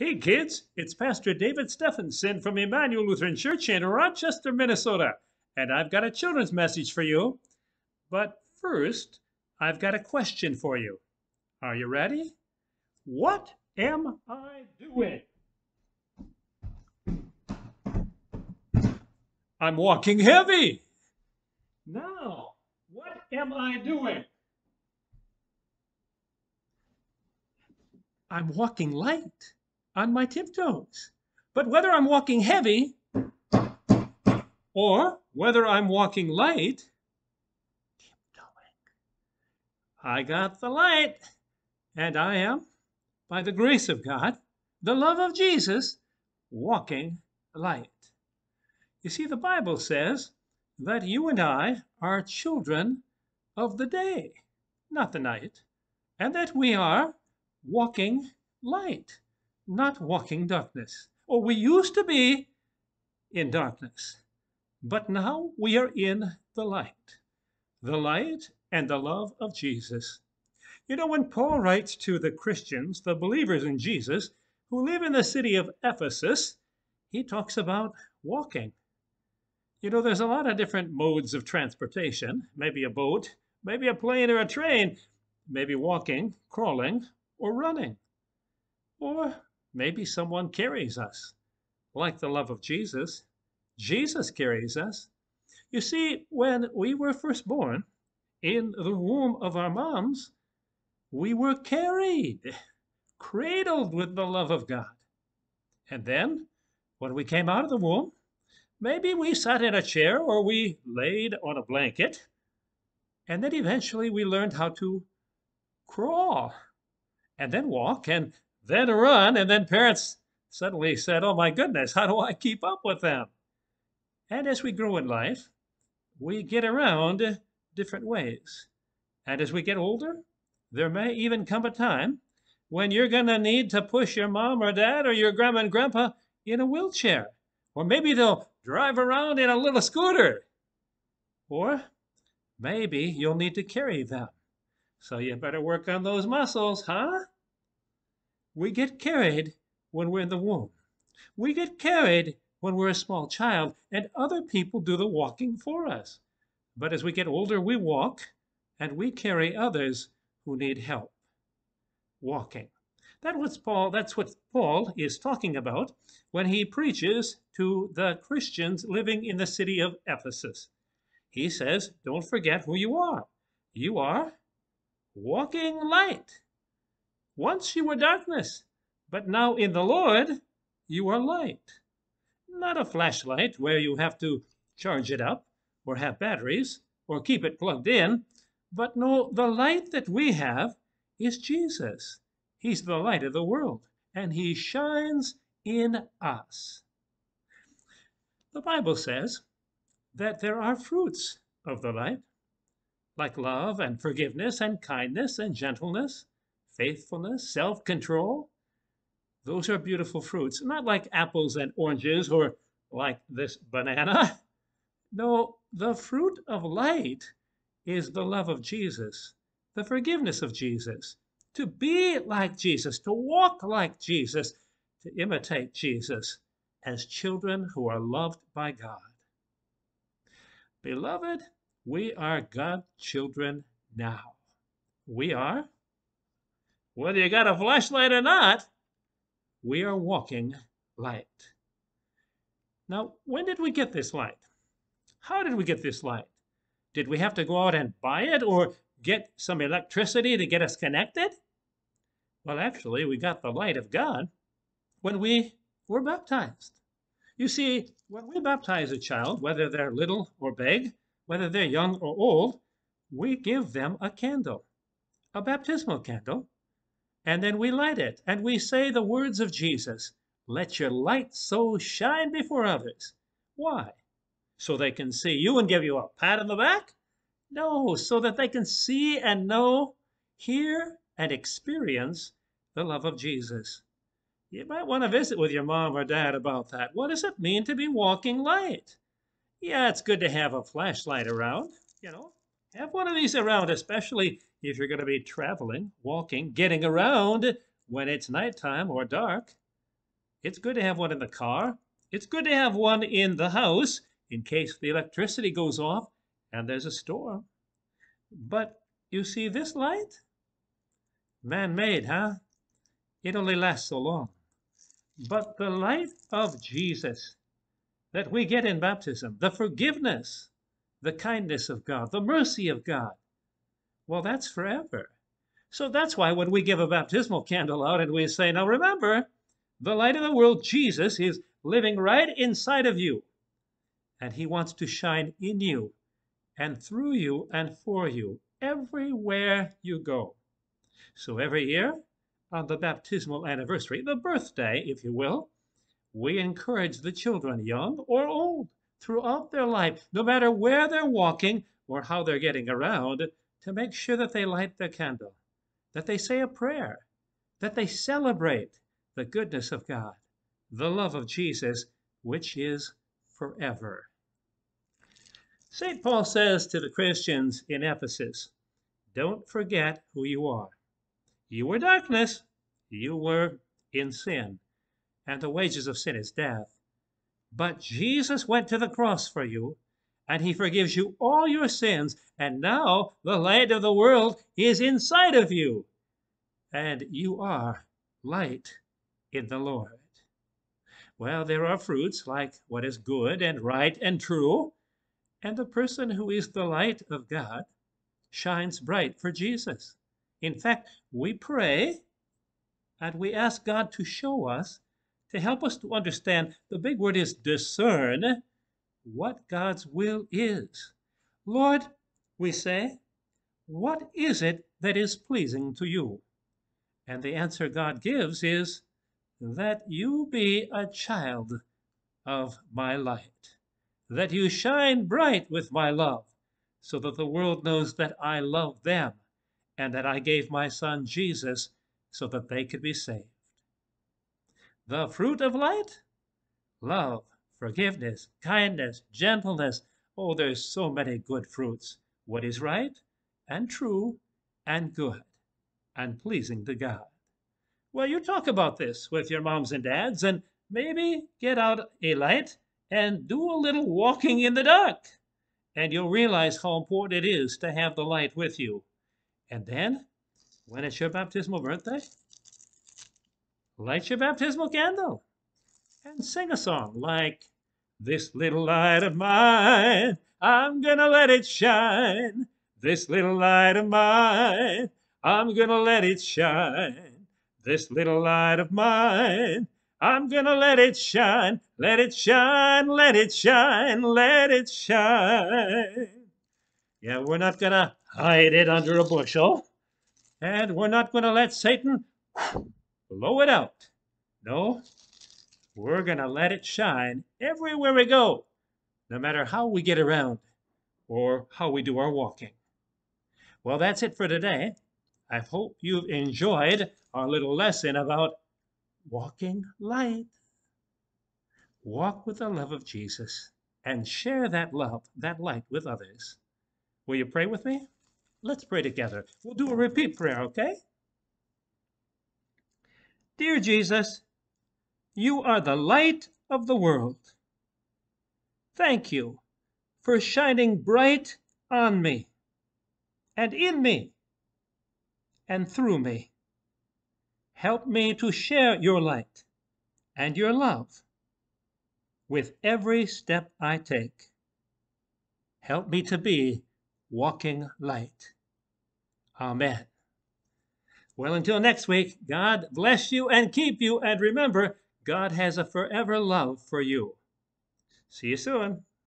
Hey kids, it's Pastor David Stephenson from Emmanuel Lutheran Church in Rochester, Minnesota, and I've got a children's message for you. But first, I've got a question for you. Are you ready? What am I doing? I'm walking heavy. Now, what am I doing? I'm walking light on my tiptoes. But whether I'm walking heavy or whether I'm walking light, I got the light, and I am, by the grace of God, the love of Jesus, walking light. You see, the Bible says that you and I are children of the day, not the night, and that we are walking light, not walking darkness. Or we used to be in darkness, but now we are in the light and the love of Jesus. You know, when Paul writes to the Christians, the believers in Jesus, who live in the city of Ephesus, he talks about walking. You know, there's a lot of different modes of transportation, maybe a boat, maybe a plane or a train, maybe walking, crawling, or running. Or maybe someone carries us, like the love of Jesus. Jesus carries us. You see, when we were first born in the womb of our moms, we were carried, cradled with the love of God. And then, when we came out of the womb, maybe we sat in a chair or we laid on a blanket. And then eventually we learned how to crawl and then walk and then run. And then parents suddenly said, oh my goodness, how do I keep up with them? And as we grow in life, we get around different ways. And as we get older, there may even come a time when you're going to need to push your mom or dad or your grandma and grandpa in a wheelchair. Or maybe they'll drive around in a little scooter. Or maybe you'll need to carry them. So you better work on those muscles, huh? We get carried when we're in the womb. We get carried when we're a small child, and other people do the walking for us. But as we get older, we walk, and we carry others who need help. Walking. That's what Paul is talking about when he preaches to the Christians living in the city of Ephesus. He says, don't forget who you are. You are walking light. Once you were darkness, but now in the Lord, you are light. Not a flashlight where you have to charge it up or have batteries or keep it plugged in, but no, the light that we have is Jesus. He's the light of the world, and he shines in us. The Bible says that there are fruits of the light, like love and forgiveness and kindness and gentleness, faithfulness, self-control. Those are beautiful fruits, not like apples and oranges or like this banana. No, the fruit of light is the love of Jesus, the forgiveness of Jesus, to be like Jesus, to walk like Jesus, to imitate Jesus as children who are loved by God. Beloved, we are God's children now. We are, whether you got a flashlight or not, we are walking light. Now, when did we get this light? How did we get this light? Did we have to go out and buy it or get some electricity to get us connected? Well, actually, we got the light of God when we were baptized. You see, when we baptize a child, whether they're little or big, whether they're young or old, we give them a candle, a baptismal candle, and then we light it, and we say the words of Jesus, let your light so shine before others. Why? So they can see you and give you a pat on the back? No, so that they can see and know, hear, and experience the love of Jesus. You might want to visit with your mom or dad about that. What does it mean to be walking light? Yeah, it's good to have a flashlight around, Have one of these around, especially if you're going to be traveling, walking, getting around when it's nighttime or dark. It's good to have one in the car. It's good to have one in the house in case the electricity goes off and there's a storm. But you see, this light, man-made, huh? It only lasts so long. But the light of Jesus that we get in baptism, the forgiveness, the kindness of God, the mercy of God, well, that's forever. So that's why when we give a baptismal candle out and we say, now remember, the light of the world, Jesus, is living right inside of you. And he wants to shine in you and through you and for you everywhere you go. So every year, on the baptismal anniversary, the birthday, if you will, we encourage the children, young or old, throughout their life, no matter where they're walking or how they're getting around, to make sure that they light their candle, that they say a prayer, that they celebrate the goodness of God, the love of Jesus, which is forever. St. Paul says to the Christians in Ephesus, don't forget who you are. You were darkness, you were in sin, and the wages of sin is death. But Jesus went to the cross for you, and he forgives you all your sins, and now the light of the world is inside of you, and you are light in the Lord. Well, there are fruits like what is good and right and true, and the person who is the light of God shines bright for Jesus. In fact, we pray and we ask God to show us, to help us to understand, the big word is discern, what God's will is. Lord, we say, what is it that is pleasing to you? And the answer God gives is that you be a child of my light, that you shine bright with my love, so that the world knows that I love them and that I gave my son Jesus so that they could be saved. The fruit of light? Love, forgiveness, kindness, gentleness. Oh, there's so many good fruits. What is right and true and good and pleasing to God. Well, you talk about this with your moms and dads and maybe get out a light and do a little walking in the dark. And you'll realize how important it is to have the light with you. And then, when it's your baptismal birthday, light your baptismal candle and sing a song like, this little light of mine, I'm gonna let it shine. This little light of mine, I'm gonna let it shine. This little light of mine, I'm gonna let it shine. Let it shine, let it shine, let it shine. Yeah, we're not gonna hide it under a bushel, and we're not gonna let Satan blow it out. No, we're going to let it shine everywhere we go, no matter how we get around or how we do our walking. Well, that's it for today. I hope you've enjoyed our little lesson about walking light. Walk with the love of Jesus and share that love, that light with others. Will you pray with me? Let's pray together. We'll do a repeat prayer, okay? Dear Jesus, you are the light of the world. Thank you for shining bright on me and in me and through me. Help me to share your light and your love with every step I take. Help me to be walking light. Amen. Well, until next week, God bless you and keep you. And remember, God has a forever love for you. See you soon.